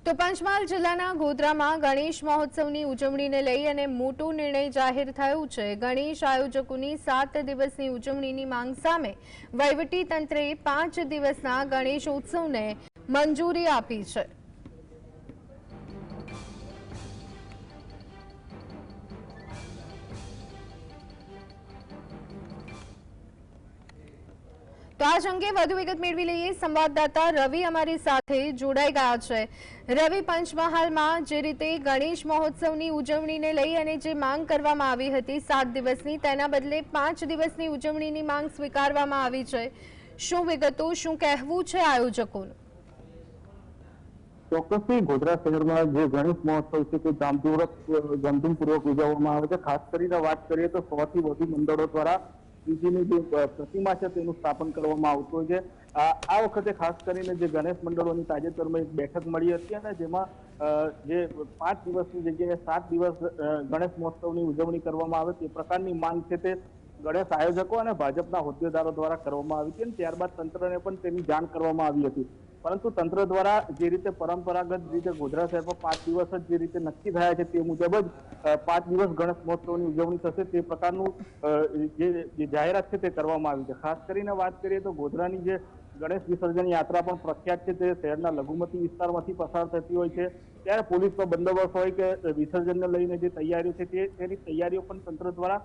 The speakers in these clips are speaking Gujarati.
તો પંચમહાલ જિલ્લાના ગોધરામાં ગણેશ મહોત્સવની ઉજવણીને લઈ અને મોટો નિર્ણય જાહેર થયો છે। ગણેશ આયોજકોની 7 દિવસની ઉજવણીની માંગ સામે વહીવટી તંત્રે 5 દિવસના ગણેશોત્સવને મંજૂરી આપી છે। તો આ અંગે વધુ વિગત મેળવી લઈએ। સંવાદદાતા રવિ અમારી સાથે જોડાઈ ગયા છે। રવિ, પંચમહાલમાં જે રીતે ગણેશ મહોત્સવની ઉજવણીને લઈ અને જે માંગ કરવામાં આવી હતી 7 દિવસની, તેના બદલે 5 દિવસની ઉજવણીની માંગ સ્વીકારવામાં આવી છે। શું વિગતો, શું કહેવું છે આયોજકોનું? ચોક્કસથી ગોધરા શહેરમાં જે ગણેશ મહોત્સવ છે તે ધામધૂમપૂર્વક ઉજવવામાં આવે છે। ખાસ કરીને વાત કરીએ તો 100 થી વધુ મંડળો દ્વારા શ્રીજીની જે પ્રતિમા છે તેનું સ્થાપન કરવામાં આવતું હોય છે। આ વખતે ખાસ કરીને જે ગણેશ મંડળોની તાજેતરમાં એક બેઠક મળી હતી અને જેમાં જે 5 દિવસની જગ્યાએ 7 દિવસ ગણેશ મહોત્સવની ઉજવણી કરવામાં આવે તે પ્રકારની માંગ છે તે ગણેશ આયોજકો અને ભાજપના હોદ્દેદારો દ્વારા કરવામાં આવી હતી અને ત્યારબાદ તંત્રને પણ તેની જાણ કરવામાં આવી હતી। પરંતુ તંત્ર દ્વારા જે રીતે પરંપરાગત રીતે ગોધરા શહેરમાં 5 દિવસ જ જે રીતે નક્કી થયા છે તે મુજબ જ 5 દિવસ ગણેશ મહોત્સવની ઉજવણી થશે તે પ્રકારનું જે જાહેરાત છે તે કરવામાં આવી છે। ખાસ કરીને વાત કરીએ તો ગોધરાની જે ગણેશ વિસર્જન યાત્રા પણ પ્રખ્યાત છે તે શહેરના લઘુમતી વિસ્તારમાંથી પસાર થતી હોય છે। ત્યારે પોલીસનો બંદોબસ્ત હોય કે વિસર્જનને લઈને જે તૈયારીઓ છે તેની તૈયારીઓ પણ તંત્ર દ્વારા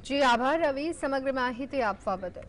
જી આભાર રવિ, સમગ્ર માહિતી આપવા બદલ।